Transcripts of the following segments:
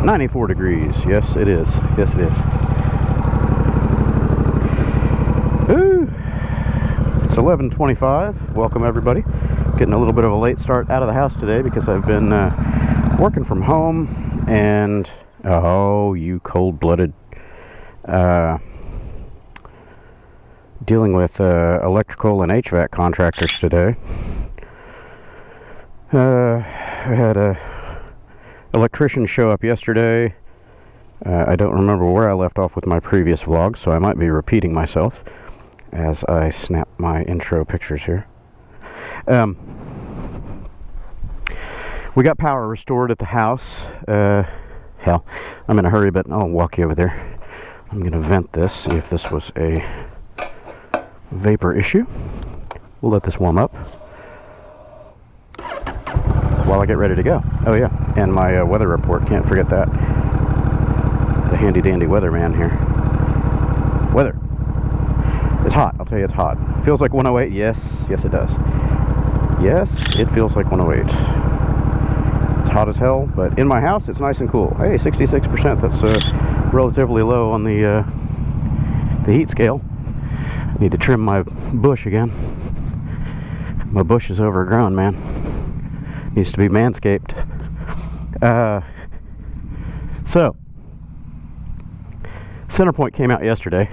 94 degrees. Yes, it is. Yes, it is. Ooh. It's 11:25. Welcome, everybody. Getting a little bit of a late start out of the house today because I've been working from home and... Oh, you cold-blooded... dealing with electrical and HVAC contractors today. I had a electrician show up yesterday. I don't remember where I left off with my previous vlog, so I might be repeating myself as I snap my intro pictures here. We got power restored at the house. Hell, I'm in a hurry, but I'll walk you over there. I'm going to vent this, see if this was a vapor issue. We'll let this warm up while I get ready to go. Oh yeah, and my weather report, can't forget that. The handy dandy weatherman here. Weather. It's hot, I'll tell you, it's hot. Feels like 108, yes it does. Yes, it feels like 108. It's hot as hell, but in my house it's nice and cool. Hey, 66%, that's relatively low on the heat scale. Need to trim my bush again. My bush is overgrown, man. Needs to be manscaped. So, CenterPoint came out yesterday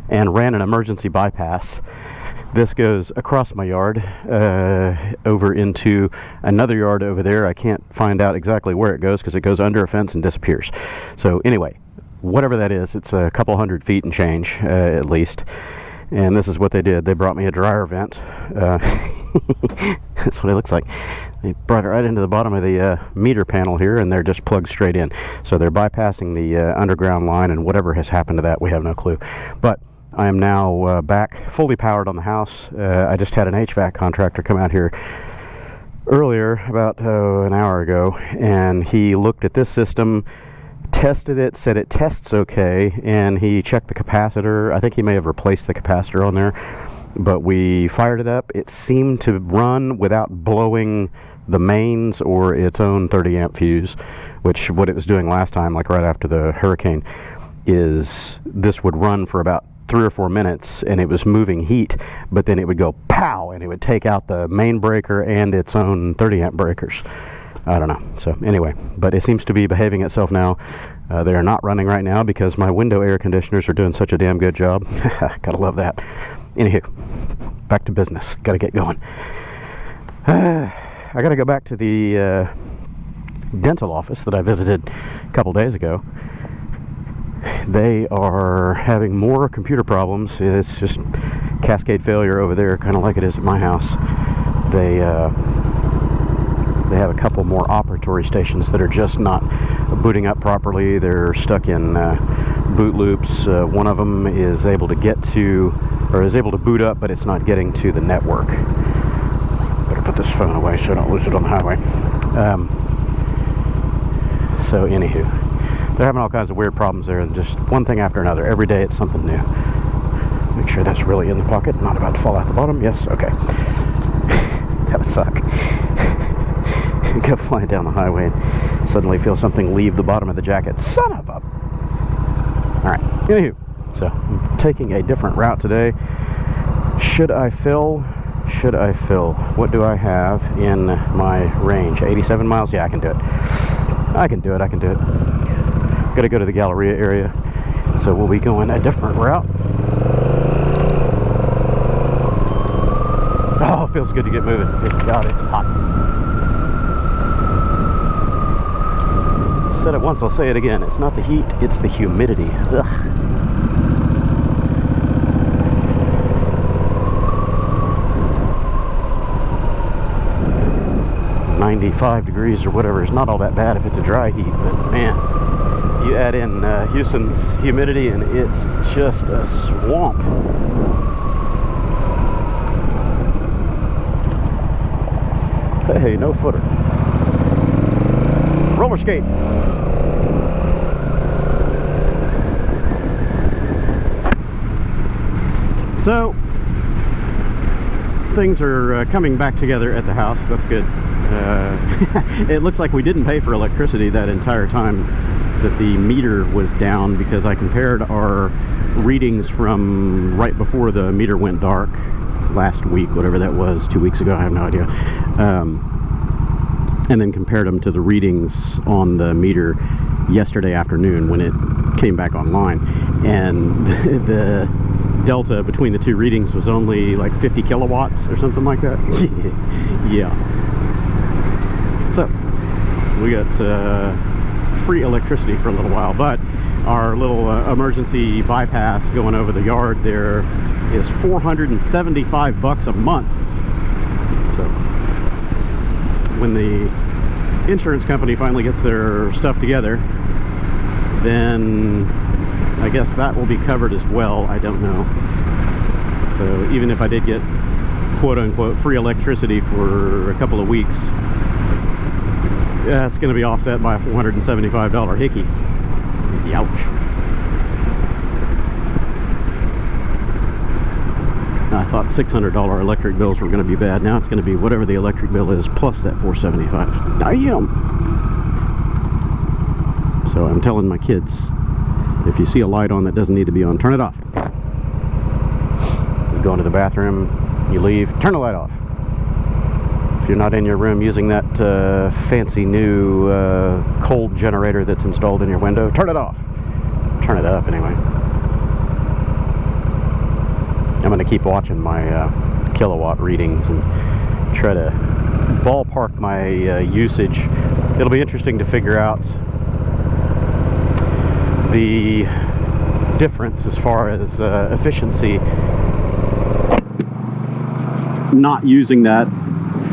and ran an emergency bypass. This goes across my yard, over into another yard over there. I can't find out exactly where it goes because it goes under a fence and disappears. So anyway, whatever that is, it's a couple hundred feet and change, at least. And this is what they did. They brought me a dryer vent. That's what it looks like. They brought it right into the bottom of the meter panel here, and they're just plugged straight in. So they're bypassing the underground line, and whatever has happened to that, we have no clue. But I am now back fully powered on the house. I just had an HVAC contractor come out here earlier, about an hour ago, and he looked at this system, tested it, said it tests okay, and he checked the capacitor. I think he may have replaced the capacitor on there, but we fired it up. It seemed to run without blowing the mains or its own 30 amp fuse, which what it was doing last time, like right after the hurricane, is this would run for about 3 or 4 minutes and it was moving heat, but then it would go pow and it would take out the main breaker and its own 30 amp breakers. I don't know. So anyway, but it seems to be behaving itself now. They are not running right now because my window air conditioners are doing such a damn good job. Gotta love that. Anywho, back to business. Gotta get going. I gotta go back to the dental office that I visited a couple days ago. They are having more computer problems. It's just cascade failure over there, kind of like it is at my house. They have a couple more operatory stations that are just not booting up properly. They're stuck in boot loops. One of them is able to get to, or is able to boot up, but it's not getting to the network. Better put this phone away so I don't lose it on the highway. So anywho, they're having all kinds of weird problems there, and just one thing after another. Every day it's something new. Make sure that's really in the pocket, not about to fall out the bottom. Yes, okay. That would suck. Go flying down the highway and suddenly feel something leave the bottom of the jacket. Son of a... Alright, anywho, so I'm taking a different route today. Should I fill? Should I fill? What do I have in my range? 87 miles? Yeah, I can do it. I can do it. Gotta go to the Galleria area, so we'll be going a different route. Oh, it feels good to get moving. Good God, it's hot. Said it once, I'll say it again. It's not the heat, it's the humidity. Ugh. .95 degrees or whatever is not all that bad if it's a dry heat, but man, you add in Houston's humidity and it's just a swamp. Hey, no footer. Roller skate. So things are coming back together at the house. That's good. It looks like we didn't pay for electricity that entire time that the meter was down, because I compared our readings from right before the meter went dark last week, whatever that was, 2 weeks ago, I have no idea, and then compared them to the readings on the meter yesterday afternoon when it came back online, and the delta between the two readings was only like 50 kilowatts or something like that. Yeah. So we got free electricity for a little while, but our little emergency bypass going over the yard there is $475 a month. So when the insurance company finally gets their stuff together, then I guess that will be covered as well. I don't know. So even if I did get quote-unquote free electricity for a couple of weeks, yeah, it's going to be offset by a $475 hickey. Ouch. I thought $600 electric bills were going to be bad. Now it's going to be whatever the electric bill is plus that $475. Damn! So I'm telling my kids, if you see a light on that doesn't need to be on, turn it off. You go into the bathroom, you leave, turn the light off. If you're not in your room using that fancy new cold generator that's installed in your window, turn it off. Turn it up anyway. I'm going to keep watching my kilowatt readings and try to ballpark my usage. It'll be interesting to figure out the difference as far as efficiency not using that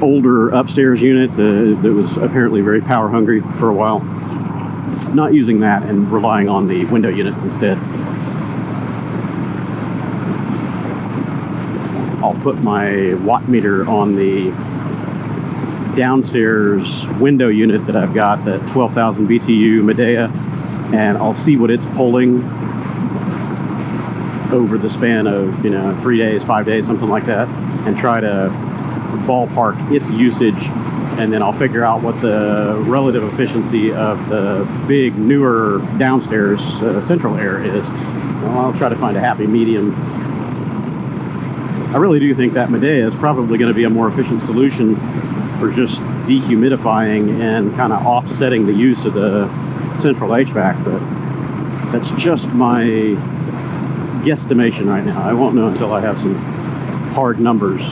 older upstairs unit that was apparently very power hungry for a while, not using that and relying on the window units instead. I'll put my watt meter on the downstairs window unit that I've got, that 12,000 BTU Medea, and I'll see what it's pulling over the span of 3 days, 5 days, something like that, and try to ballpark its usage, and then I'll figure out what the relative efficiency of the big newer downstairs central air is. Well, I'll try to find a happy medium. I really do think that Medea is probably going to be a more efficient solution for just dehumidifying and kind of offsetting the use of the central HVAC, but that's just my guesstimation right now. I won't know until I have some hard numbers.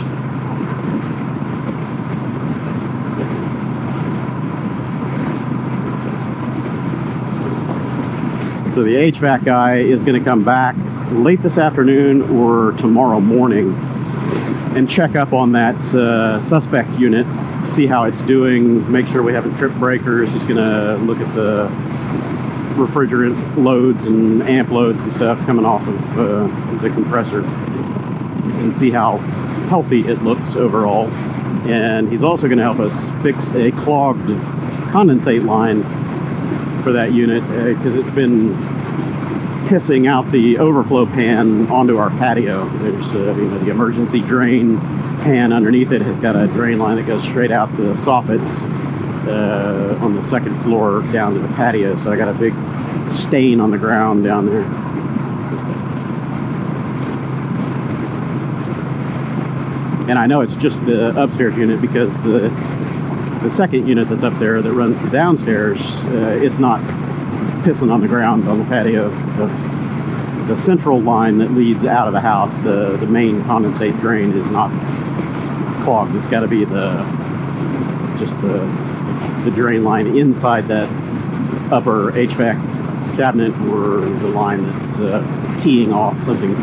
So the HVAC guy is going to come back late this afternoon or tomorrow morning and check up on that suspect unit, see how it's doing, make sure we haven't tripped breakers. He's going to look at the refrigerant loads and amp loads and stuff coming off of the compressor and see how healthy it looks overall. And he's also going to help us fix a clogged condensate line for that unit, because it's been pissing out the overflow pan onto our patio. There's the emergency drain pan underneath it has got a drain line that goes straight out the soffits on the second floor down to the patio. So I got a big stain on the ground down there. And I know it's just the upstairs unit because the second unit that's up there that runs the downstairs, it's not pissing on the ground on the patio. So the central line that leads out of the house, the main condensate drain, is not clogged. It's got to be the drain line inside that upper HVAC cabinet, or the line that's teeing off something.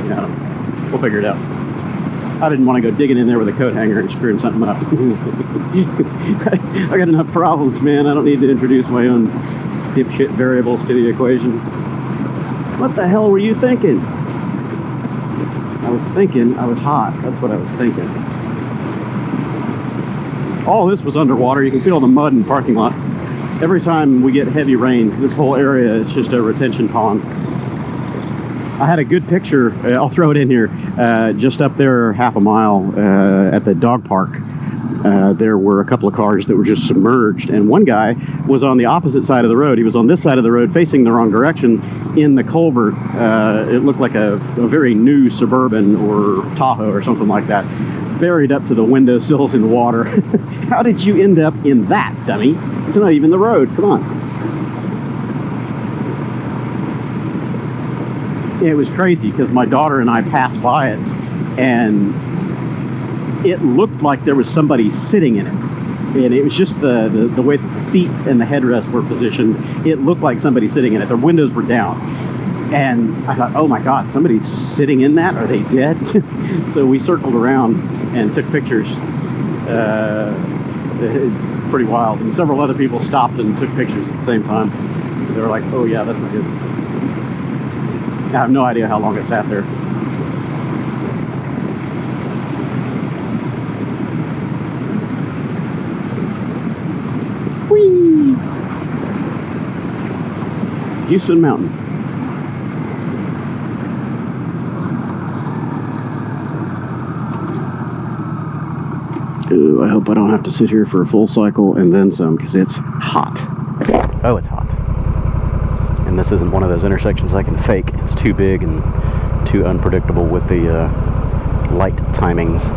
We'll figure it out. I didn't want to go digging in there with a coat hanger and screwing something up. I got enough problems, man. I don't need to introduce my own dipshit variables to the equation. What the hell were you thinking? I was thinking I was hot. That's what I was thinking. All this was underwater. You can see all the mud in the parking lot. Every time we get heavy rains, this whole area is just a retention pond. I had a good picture, I'll throw it in here, just up there half a mile at the dog park there were a couple of cars that were just submerged, and one guy was on the opposite side of the road. He was on this side of the road facing the wrong direction in the culvert. It looked like a very new Suburban or Tahoe or something like that, buried up to the windowsills in water. How did you end up in that, dummy? It's not even the road. Come on. It was crazy because my daughter and I passed by it, and it looked like there was somebody sitting in it. And it was just the way that the seat and the headrest were positioned. It looked like somebody sitting in it. Their windows were down. And I thought, oh my God, somebody's sitting in that? Are they dead? So we circled around and took pictures. It's pretty wild. And several other people stopped and took pictures at the same time. They were like, oh yeah, that's not good. I have no idea how long it sat there. Whee! Houston Mountain. Ooh, I hope I don't have to sit here for a full cycle and then some, because it's hot. Oh, it's hot. And this isn't one of those intersections I can fake. It's too big and too unpredictable with the light timings.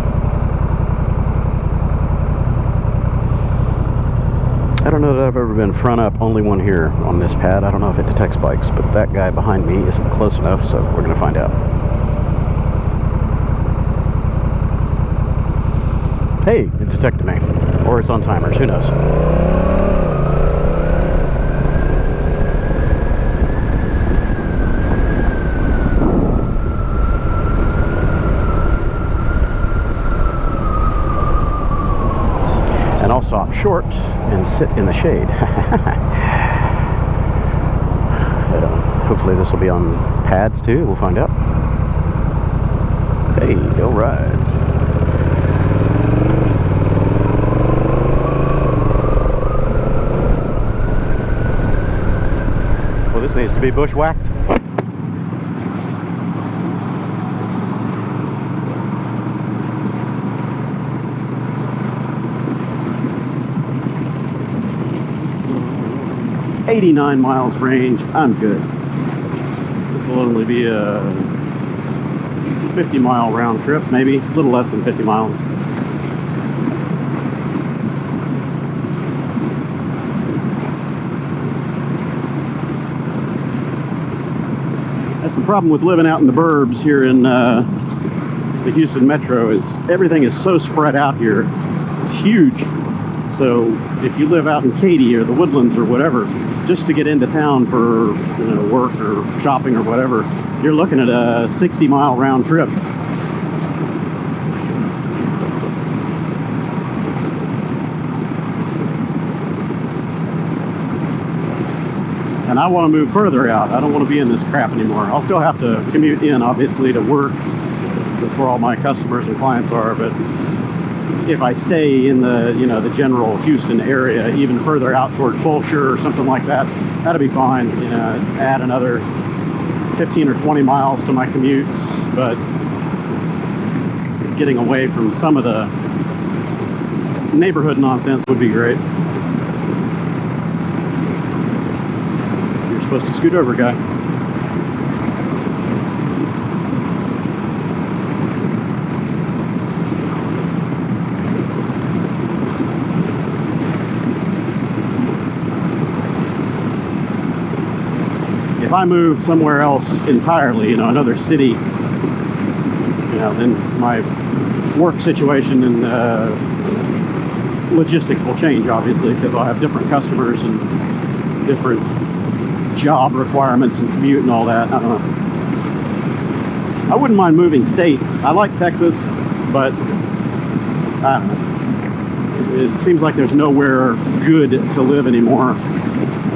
I don't know that I've ever been front up, only one here on this pad. I don't know if it detects bikes, but that guy behind me isn't close enough, so we're going to find out. Hey, it detected me. Or it's on timers, who knows? And I'll stop short and sit in the shade. Hopefully this will be on pads too. We'll find out. Hey, all right. Well, this needs to be bushwhacked. $89 miles range, I'm good. This will only be a 50-mile round trip, maybe a little less than 50 miles. That's the problem with living out in the burbs here in the Houston metro, is everything is so spread out here. It's huge. So if you live out in Katy or the Woodlands or whatever, just to get into town for work or shopping or whatever, you're looking at a 60-mile round trip. And I want to move further out. I don't want to be in this crap anymore. I'll still have to commute in, obviously, to work. That's where all my customers and clients are. But if I stay in the the general Houston area, even further out toward Fulshire or something like that, that'll be fine. Add another 15 or 20 miles to my commutes, but getting away from some of the neighborhood nonsense would be great. You're supposed to scoot over, guy. If I move somewhere else entirely, another city, then my work situation and logistics will change, obviously, because I'll have different customers and different job requirements and commute and all that. I don't know. I wouldn't mind moving states. I like Texas, but I don't know. It seems like there's nowhere good to live anymore.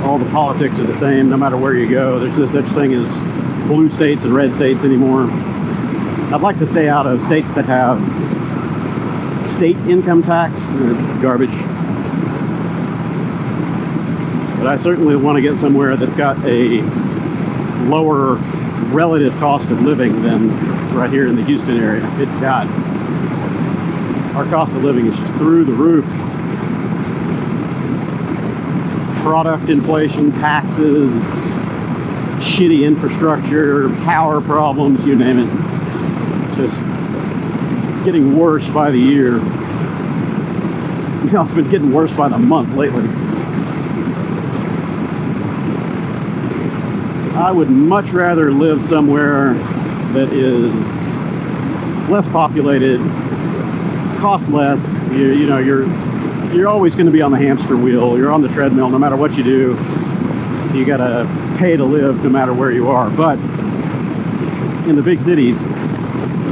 All the politics are the same no matter where you go. There's no such thing as blue states and red states anymore. I'd like to stay out of states that have state income tax. It's garbage. But I certainly want to get somewhere that's got a lower relative cost of living than right here in the Houston area. Good God. Our cost of living is just through the roof. Product inflation, taxes, shitty infrastructure, power problems, you name it. It's just getting worse by the year. You know, it's been getting worse by the month lately. I would much rather live somewhere that is less populated, costs less. You know, you're always going to be on the hamster wheel. You're on the treadmill no matter what you do. You got to pay to live no matter where you are. But in the big cities,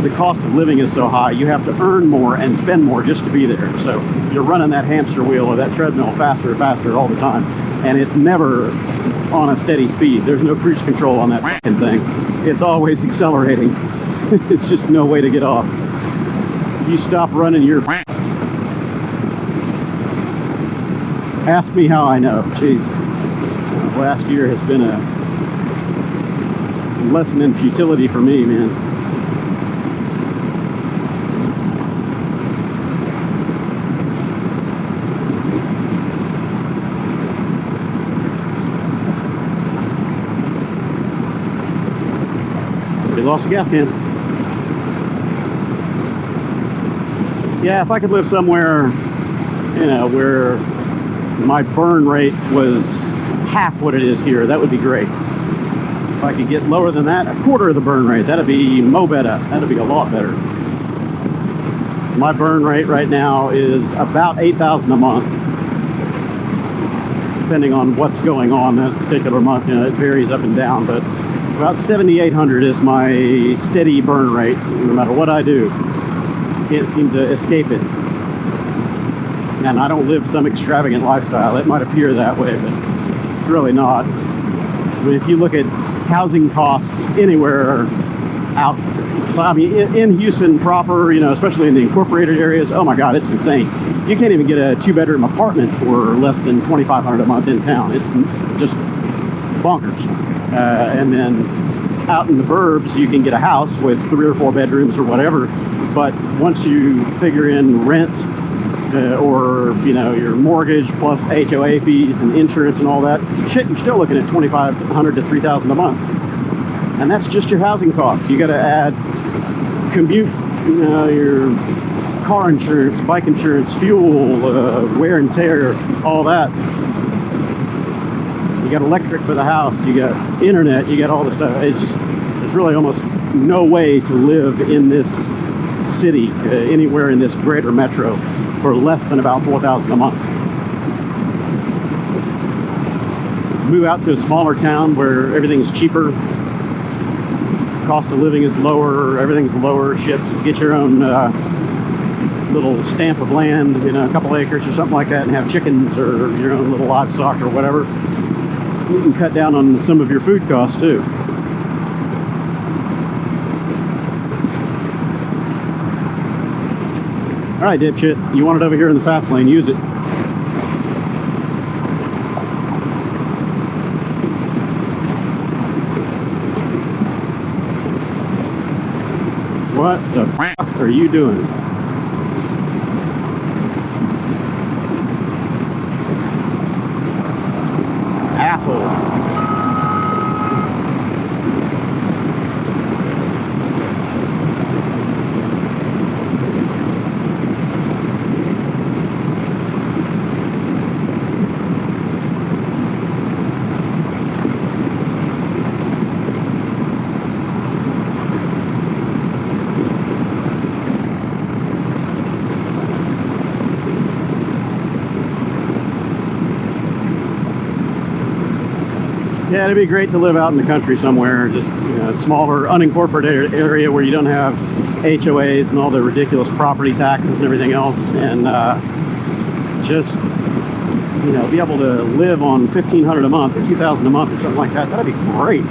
the cost of living is so high, you have to earn more and spend more just to be there. So you're running that hamster wheel or that treadmill faster and faster all the time. And it's never on a steady speed. There's no cruise control on that fucking thing. It's always accelerating. It's just no way to get off. You stop running your... Ask me how I know. Jeez. Last year has been a lesson in futility for me, man. We lost the gas can. Yeah, if I could live somewhere, you know, where my burn rate was half what it is here, that would be great. If I could get lower than that, a quarter of the burn rate, that'd be mo better. That'd be a lot better. So my burn rate right now is about 8,000 a month, depending on what's going on that particular month. You know, it varies up and down, but about 7,800 is my steady burn rate, no matter what I do. Can't seem to escape it. And I don't live some extravagant lifestyle. It might appear that way, but it's really not. I mean, if you look at housing costs anywhere out, so I mean, in Houston proper, you know, especially in the incorporated areas, oh my God, it's insane. You can't even get a 2-bedroom apartment for less than $2,500 a month in town. It's just bonkers. And then out in the burbs, you can get a house with 3 or 4 bedrooms or whatever. But once you figure in rent, or, you know, your mortgage plus HOA fees and insurance and all that shit, you're still looking at $2,500 to $3,000 a month. And that's just your housing costs. You got to add commute, you know, your car insurance, bike insurance, fuel, wear and tear, all that. You got electric for the house, you got internet, you got all this stuff. It's just, there's really almost no way to live in this city, anywhere in this greater metro, for less than about $4,000 a month. Move out to a smaller town where everything's cheaper, cost of living is lower, everything's lower, shit, get your own little stamp of land, you know, a couple acres or something like that, and have chickens or your own little livestock or whatever. You can cut down on some of your food costs too. All right, dipshit, you want it over here in the fast lane, use it. What the fuck are you doing? Asshole. Yeah, it'd be great to live out in the country somewhere, just, you know, a smaller, unincorporated area where you don't have HOAs and all the ridiculous property taxes and everything else, and just, you know, be able to live on $1,500 a month or $2,000 a month or something like that. That'd be great.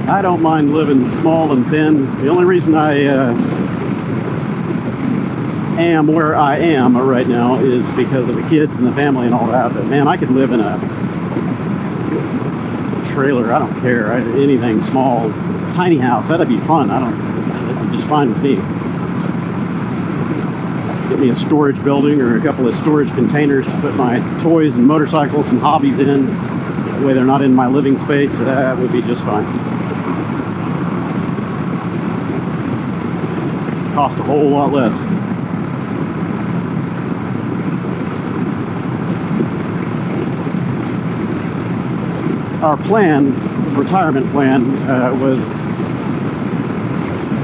I don't mind living small and thin. The only reason I am where I am right now is because of the kids and the family and all that. But man, I could live in a trailer. I don't care. Anything small, tiny house. That'd be fun. That'd be just fine with me. Get me a storage building or a couple of storage containers to put my toys and motorcycles and hobbies in. That way they're not in my living space. That would be just fine. Cost a whole lot less. Our plan, retirement plan, was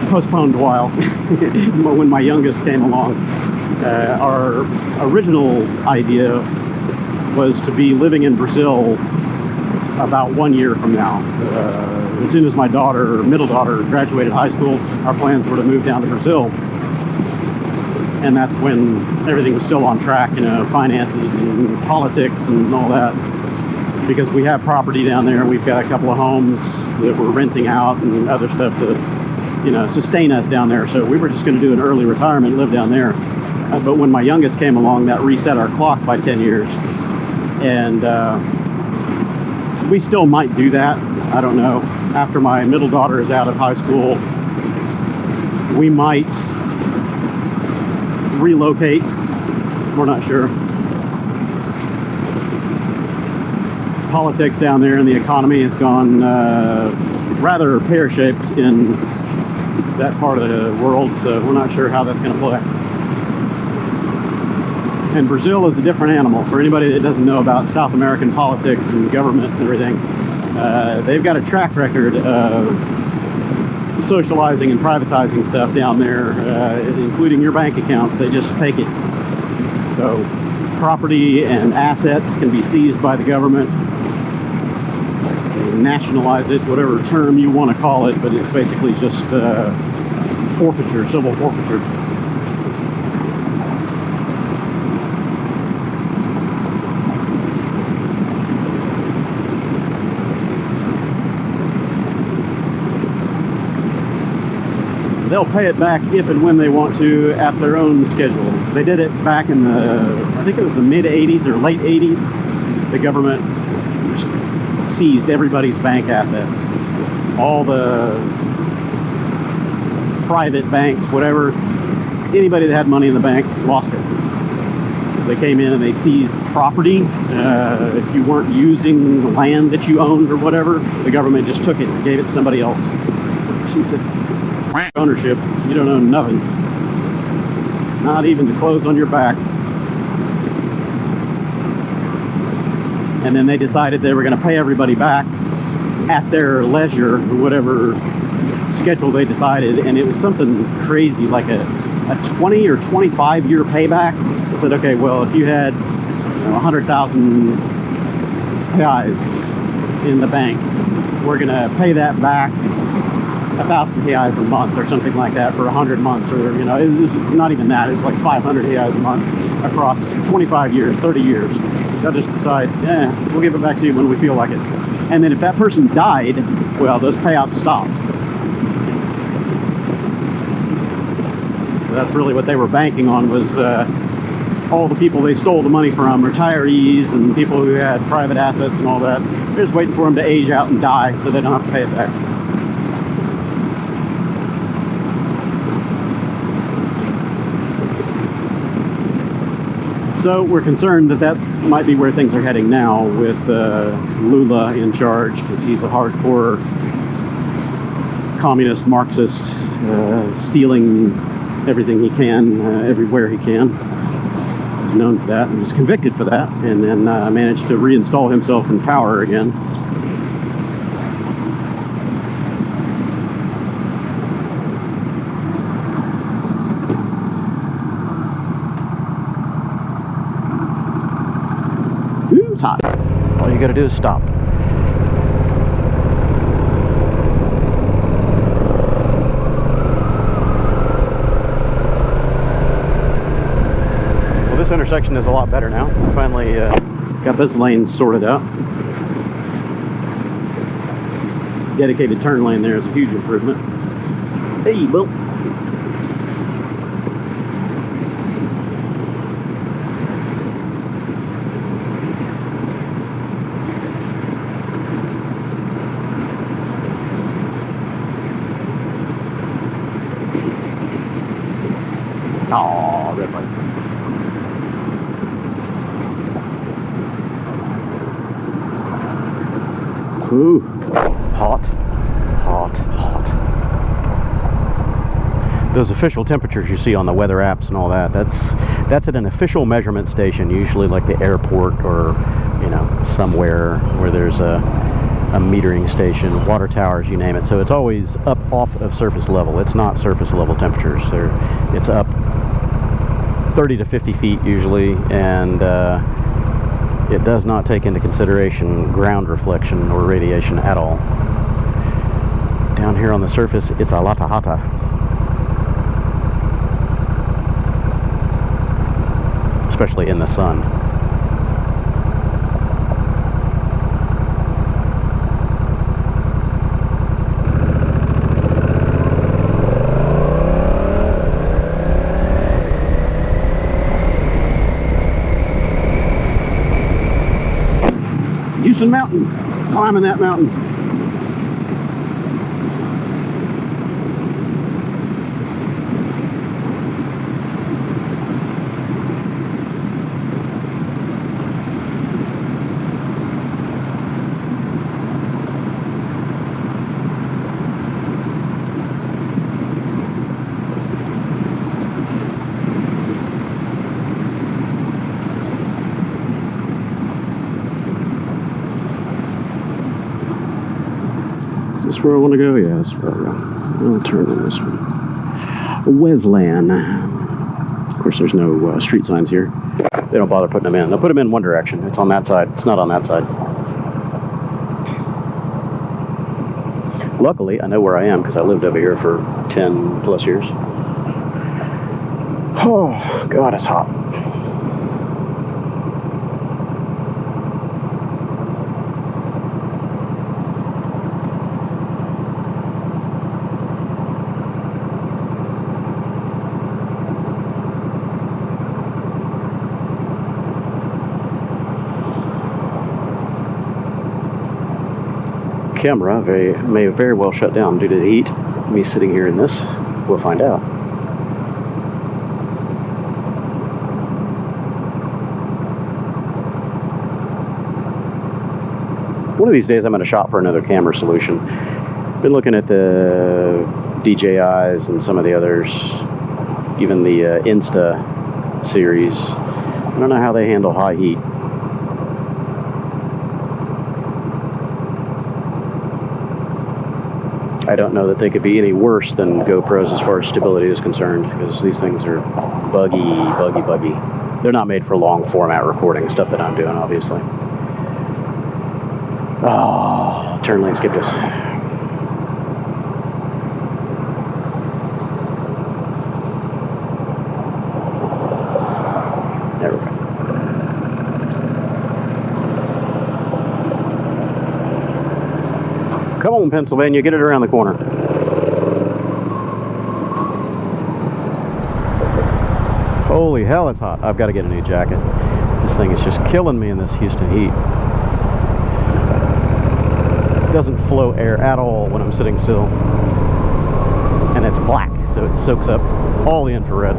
postponed a while when my youngest came along. Our original idea was to be living in Brazil about 1 year from now. As soon as my middle daughter, graduated high school, our plans were to move down to Brazil. And that's when everything was still on track, finances and politics and all that. Because we have property down there, we've got a couple of homes that we're renting out and other stuff to, sustain us down there. So we were just going to do an early retirement, live down there. But when my youngest came along, that reset our clock by 10 years. And we still might do that. I don't know. After my middle daughter is out of high school, we might relocate. We're not sure. Politics down there and the economy has gone rather pear-shaped in that part of the world, so we're not sure how that's going to play. And Brazil is a different animal. For anybody that doesn't know about South American politics and government and everything, they've got a track record of socializing and privatizing stuff down there, including your bank accounts. They just take it. So property and assets can be seized by the government. They nationalize it, whatever term you want to call it, but it's basically just forfeiture, civil forfeiture. They'll pay it back if and when they want to at their own schedule. They did it back in I think it was the mid-'80s or late 80s. The government seized everybody's bank assets. All the private banks, whatever, anybody that had money in the bank lost it. They came in and they seized property. If you weren't using the land that you owned or whatever, the government just took it and gave it to somebody else. She said, ownership, you don't own nothing. Not even the clothes on your back. And then they decided they were going to pay everybody back at their leisure, or whatever schedule they decided, and it was something crazy, like a 20 or 25 year payback. They said, okay, well, if you had 100,000 reais in the bank, we're going to pay that back 1,000 reais a month or something like that for 100 months, or it was not even that. It's like 500 reais a month across 25 years, 30 years. They'll just decide, we'll give it back to you when we feel like it. And then if that person died, well, those payouts stopped. So that's really what they were banking on, was all the people they stole the money from, retirees and people who had private assets and all that. They're just waiting for them to age out and die so they don't have to pay it back. So we're concerned that might be where things are heading now, with Lula in charge, because he's a hardcore communist Marxist, stealing everything he can, everywhere he can. He's known for that and was convicted for that, and then managed to reinstall himself in power again. It's hot. All you gotta do is stop. Well, this intersection is a lot better now. I finally got this lane sorted out. Dedicated turn lane there is a huge improvement. Hey, Bill. Oh, red light. Ooh, hot, hot, hot. Those official temperatures you see on the weather apps and all that, that's at an official measurement station, usually like the airport or, you know, somewhere where there's a metering station, water towers, you name it. So it's always up off of surface level. It's not surface level temperatures. It's up 30 to 50 feet usually, and it does not take into consideration ground reflection or radiation at all. Down here on the surface, it's a lotta hotta. Especially in the sun. Houston Mountain, climbing that mountain. Is this where I want to go? Yeah, that's where I go. I'll turn on this one. Wesleyan. Of course, there's no street signs here. They don't bother putting them in. They'll put them in one direction. It's on that side. It's not on that side. Luckily, I know where I am because I lived over here for 10 plus years. Oh, God, it's hot. Camera may have very well shut down due to the heat. Me sitting here in this, we'll find out. One of these days I'm going to shop for another camera solution. Been looking at the DJIs and some of the others, even the Insta series. I don't know how they handle high heat. I don't know that they could be any worse than GoPros as far as stability is concerned, because these things are buggy. They're not made for long format recording, stuff that I'm doing, obviously. Oh, turn lane, skip this. There we go. Come on, Pennsylvania, get it around the corner. Holy hell, it's hot. I've got to get a new jacket. This thing is just killing me in this Houston heat. It doesn't flow air at all when I'm sitting still. And it's black, so it soaks up all the infrared.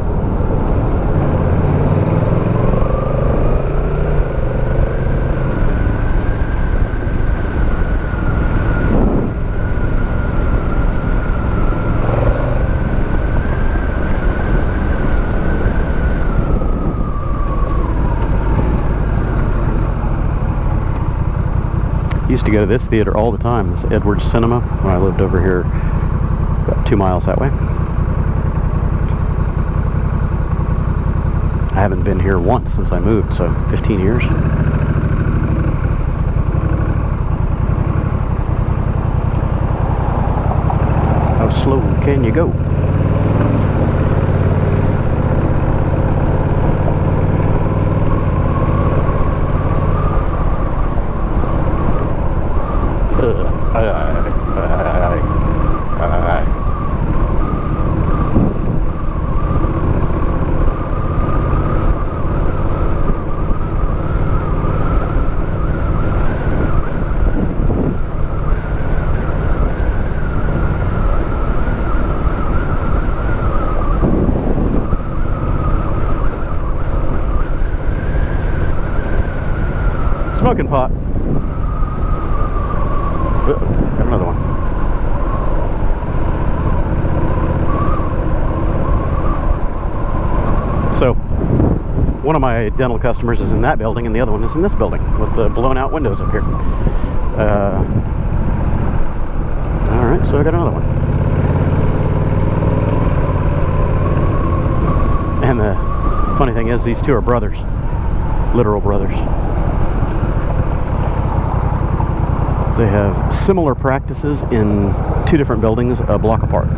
Used to go to this theater all the time, this Edwards Cinema, when I lived over here about 2 miles that way. I haven't been here once since I moved, so 15 years. How slow can you go? smoking pot. Got another one. So, one of my dental customers is in that building, and the other one is in this building with the blown-out windows up here. All right, so I got another one. And the funny thing is, these two are brothers, literal brothers. They have similar practices in two different buildings a block apart.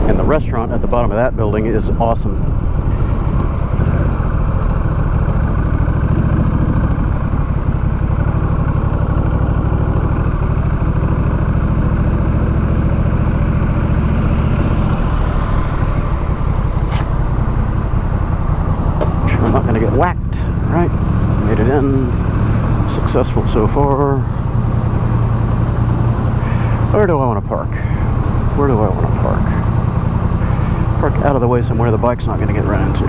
And the restaurant at the bottom of that building is awesome. I'm not going to get whacked, right? Made it in. Successful so far. Where do I want to park? Where do I want to park? Park out of the way somewhere the bike's not going to get run into.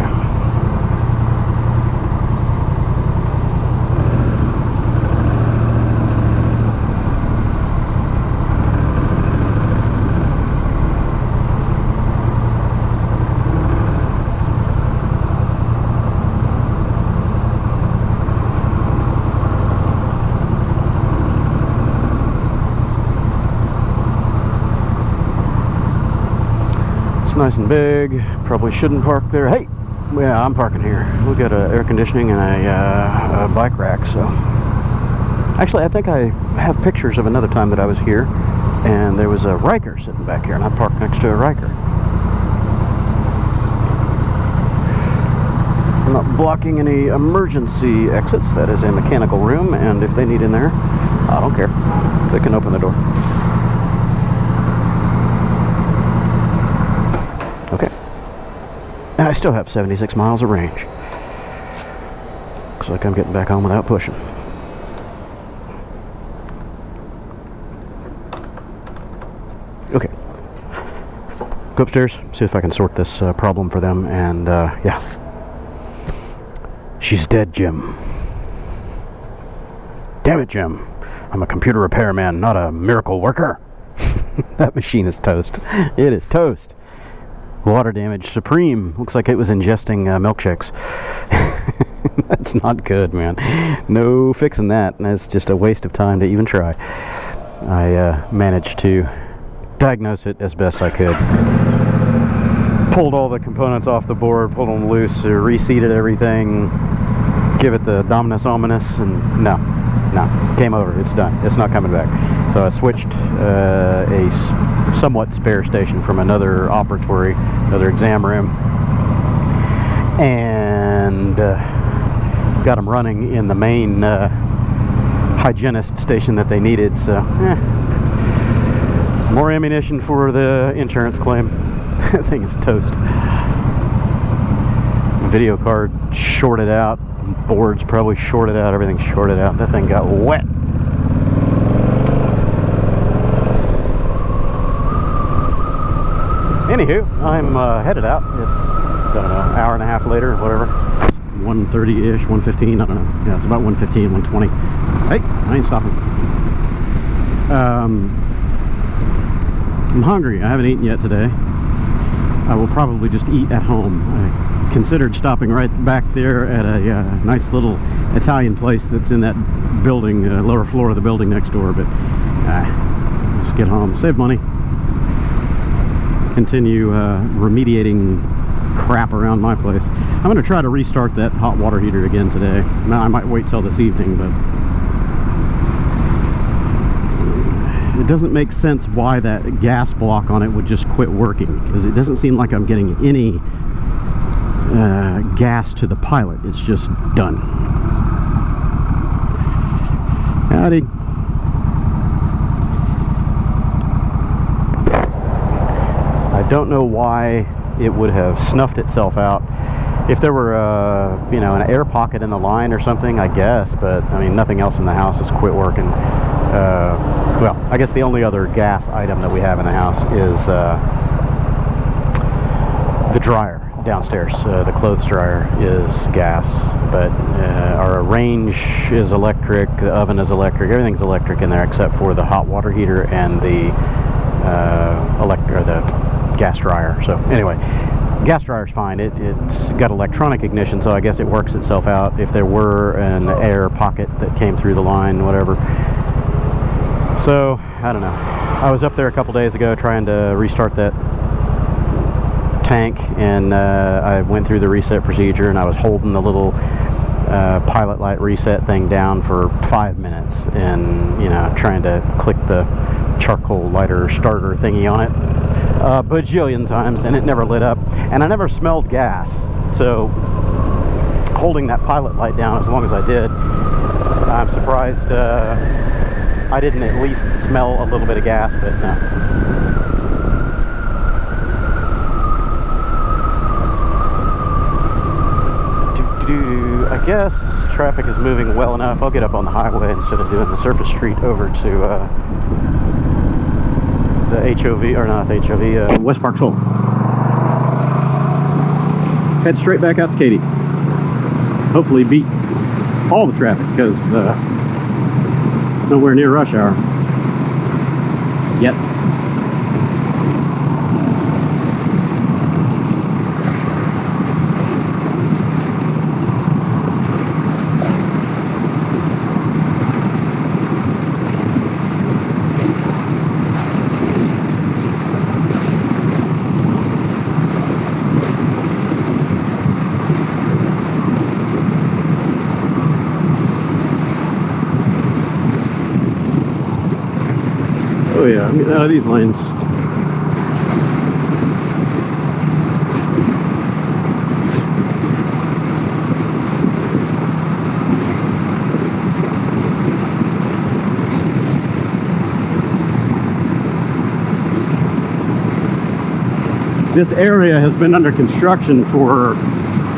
Nice and big. Probably shouldn't park there. Hey, yeah, I'm parking here. We got air conditioning and a bike rack. So, actually, I think I have pictures of another time that I was here, and there was a Riker sitting back here, and I parked next to a Riker. I'm not blocking any emergency exits. That is a mechanical room, and if they need in there, I don't care. They can open the door. Okay. And I still have 76 miles of range. Looks like I'm getting back home without pushing. Okay. Go upstairs, see if I can sort this problem for them, and yeah. She's dead, Jim. Damn it, Jim. I'm a computer repairman, not a miracle worker. That machine is toast. It is toast. Water damage supreme. Looks like it was ingesting milkshakes. That's not good, man. No fixing that. That's just a waste of time to even try. I managed to diagnose it as best I could. Pulled all the components off the board, pulled them loose, reseated everything, give it the Dominus Ominous, and no, game over. It's done. It's not coming back. So I switched a somewhat spare station from another operatory, another exam room, and got them running in the main hygienist station that they needed. So, more ammunition for the insurance claim. That thing is toast. Video card shorted out, boards probably shorted out, everything's shorted out. That thing got wet. Anywho, I'm headed out. It's, I don't know, hour and a half later, or whatever. 1:30-ish, 1:15, I don't know. Yeah, it's about 1:15, 1:20. Hey, I ain't stopping. I'm hungry. I haven't eaten yet today. I will probably just eat at home. I considered stopping right back there at a nice little Italian place that's in that building, lower floor of the building next door, but let's get home. Save money. Continue remediating crap around my place. I'm going to try to restart that hot water heater again today. Now I might wait till this evening, but it doesn't make sense why that gas block on it would just quit working, because it doesn't seem like I'm getting any gas to the pilot. It's just done. Howdy. I don't know why it would have snuffed itself out. If there were, you know, an air pocket in the line or something, I guess, but I mean, nothing else in the house has quit working. Well, I guess the only other gas item that we have in the house is the dryer downstairs, the clothes dryer, is gas, but our range is electric, the oven is electric, everything's electric in there except for the hot water heater and the the gas dryer. So anyway, gas dryer's fine. It's got electronic ignition, so I guess it works itself out if there were an air pocket that came through the line, whatever. So I don't know. I was up there a couple days ago trying to restart that tank, and I went through the reset procedure, and I was holding the little pilot light reset thing down for 5 minutes, and trying to click the charcoal lighter starter thingy on it a bajillion times, and it never lit up, and I never smelled gas. So holding that pilot light down as long as I did, I'm surprised I didn't at least smell a little bit of gas, but no. I guess traffic is moving well enough. I'll get up on the highway instead of doing the surface street over to the HOV, or not the HOV, Westpark Toll. Head straight back out to Katy. Hopefully beat all the traffic, because it's nowhere near rush hour yet. Oh yeah, I'm getting out of these lanes. This area has been under construction for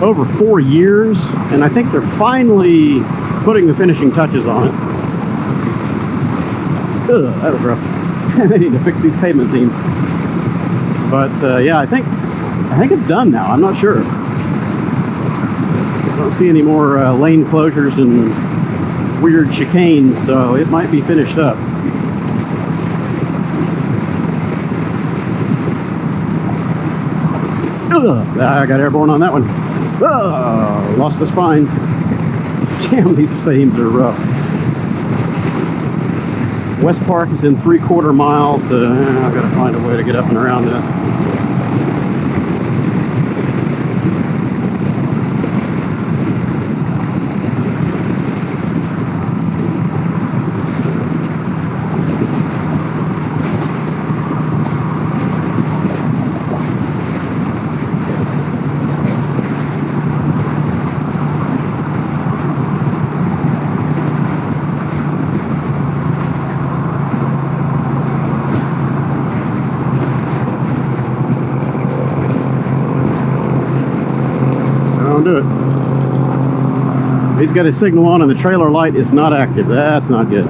over 4 years, and I think they're finally putting the finishing touches on it. Ugh, that was rough. They need to fix these pavement seams. But yeah, I think it's done now. I'm not sure. I don't see any more lane closures and weird chicanes, so it might be finished up. Ugh, I got airborne on that one. Ugh, lost the spine. Damn, these seams are rough. Westpark is in 3/4 miles, so I've got to find a way to get up and around this. Do it. He's got his signal on and the trailer light is not active. That's not good.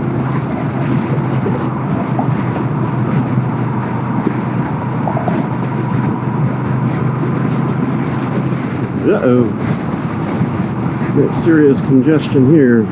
Uh-oh. Got serious congestion here.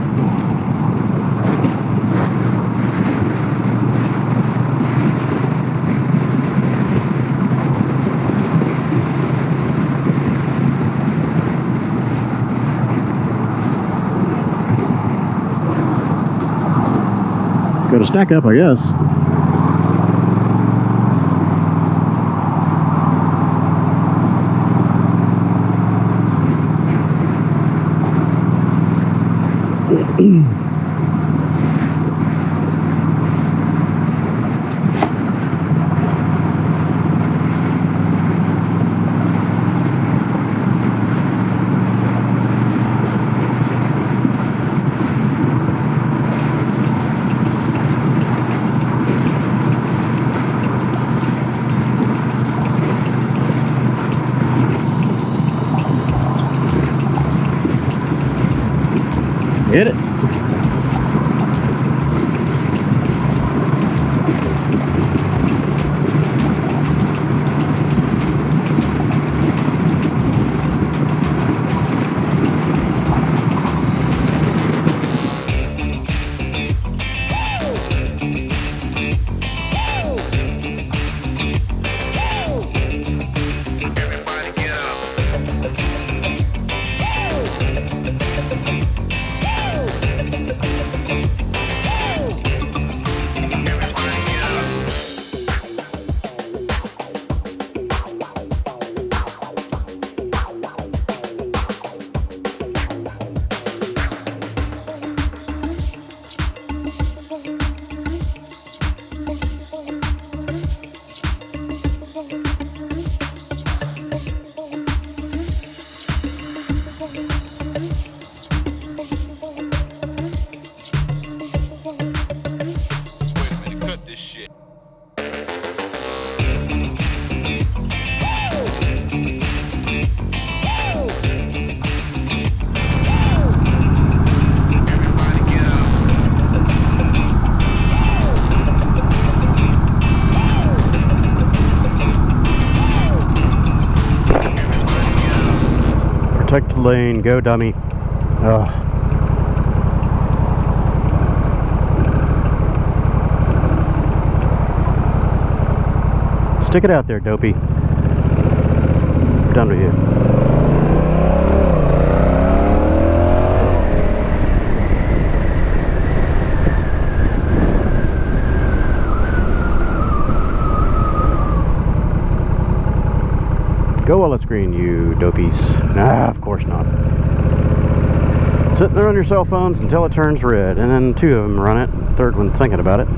Got to stack up, I guess. Hit it. lane, go dummy. Ugh. Stick it out there, dopey. I'm done with you. Go while it's green, you dopies. Nah, of course not. Sitting there on your cell phones until it turns red, and then two of them run it, third one thinking about it.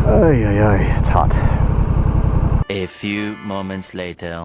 Ay, ay, ay, it's hot. A few moments later.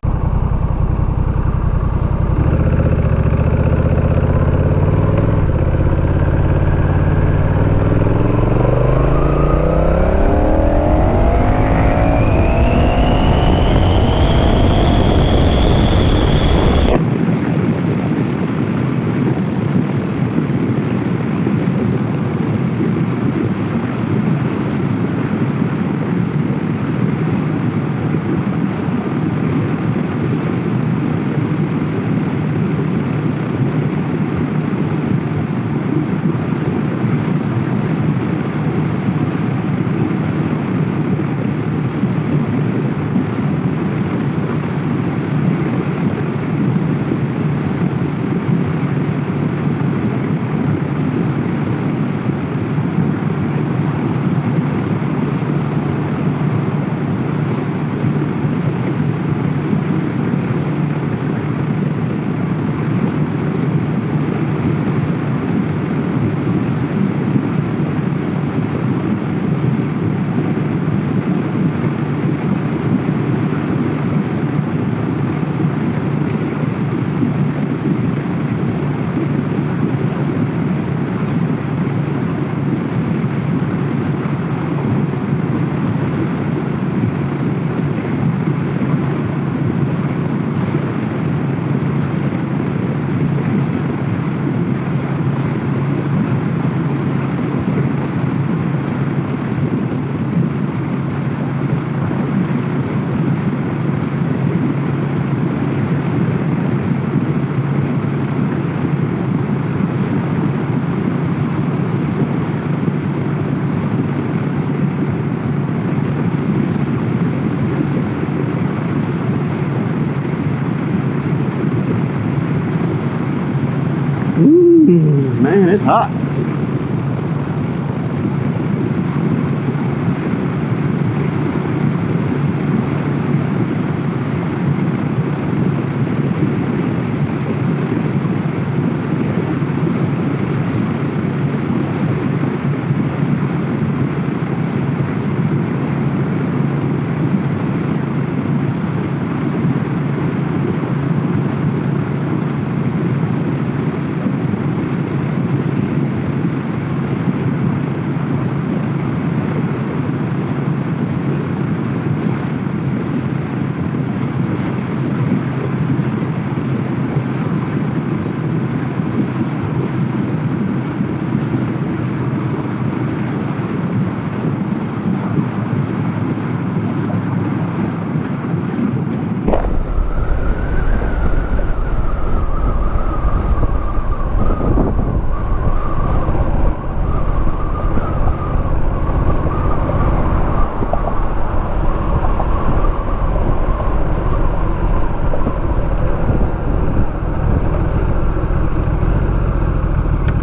Man, it's hot.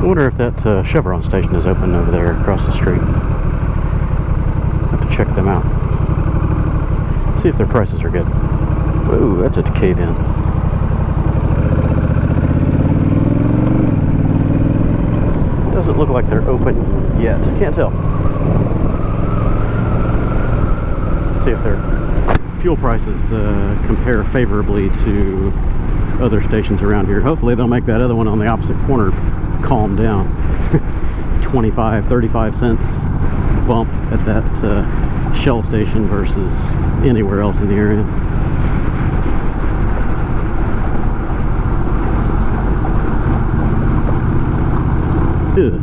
I wonder if that Chevron station is open over there across the street. Have to check them out. See if their prices are good. Whoa, that's a cave-in. Doesn't look like they're open yet. Can't tell. See if their fuel prices compare favorably to other stations around here. Hopefully they'll make that other one on the opposite corner calm down. 25, 35 cents bump at that Shell station versus anywhere else in the area. Ugh.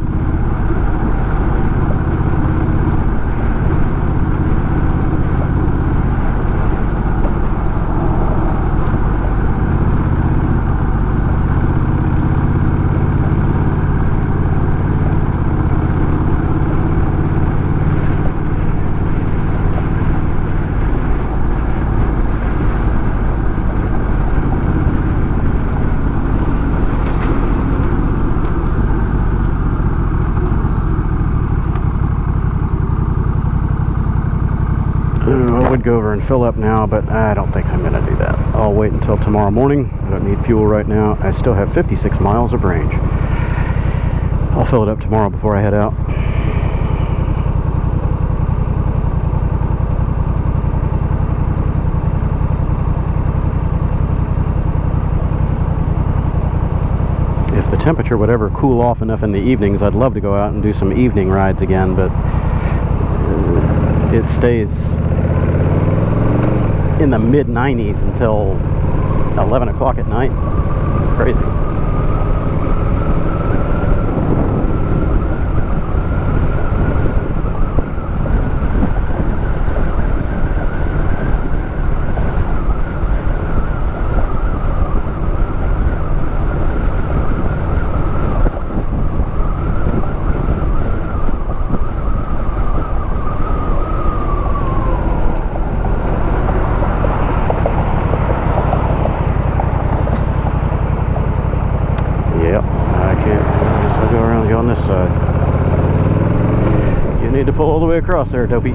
go over and fill up now, but I don't think I'm going to do that. I'll wait until tomorrow morning. I don't need fuel right now. I still have 56 miles of range. I'll fill it up tomorrow before I head out. If the temperature would ever cool off enough in the evenings, I'd love to go out and do some evening rides again, but it stays in the mid-90s until 11 o'clock at night. Crazy. On this side. You need to pull all the way across there, Dopey.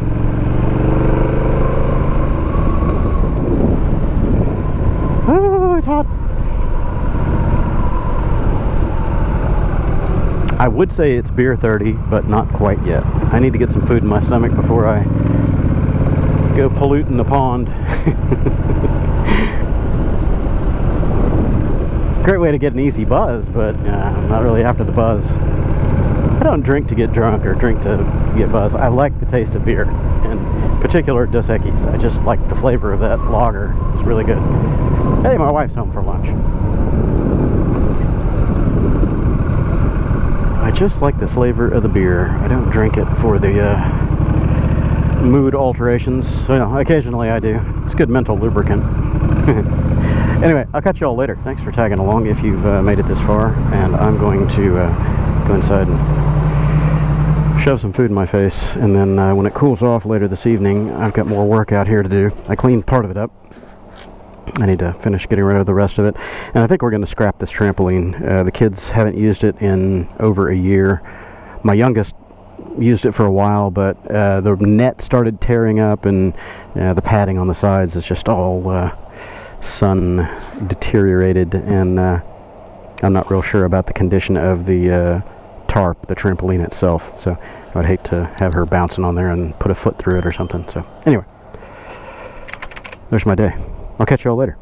Oh, it's hot. I would say it's beer 30, but not quite yet. I need to get some food in my stomach before I go polluting the pond. Great way to get an easy buzz, but I'm not really after the buzz. I don't drink to get drunk or drink to get buzzed. I like the taste of beer, in particular Dos Equis. I just like the flavor of that lager. It's really good. Hey, my wife's home for lunch. I just like the flavor of the beer. I don't drink it for the mood alterations. Well, occasionally I do. It's good mental lubricant. Anyway, I'll catch you all later. Thanks for tagging along if you've made it this far, and I'm going to go inside and shove some food in my face, and then when it cools off later this evening, I've got more work out here to do. I cleaned part of it up. I need to finish getting rid of the rest of it, and I think we're going to scrap this trampoline. The kids haven't used it in over a year. My youngest used it for a while, but the net started tearing up, and the padding on the sides is just all sun deteriorated, and I'm not real sure about the condition of the tarp, the trampoline itself, so I'd hate to have her bouncing on there and put a foot through it or something. So anyway, there's my day. I'll catch you all later.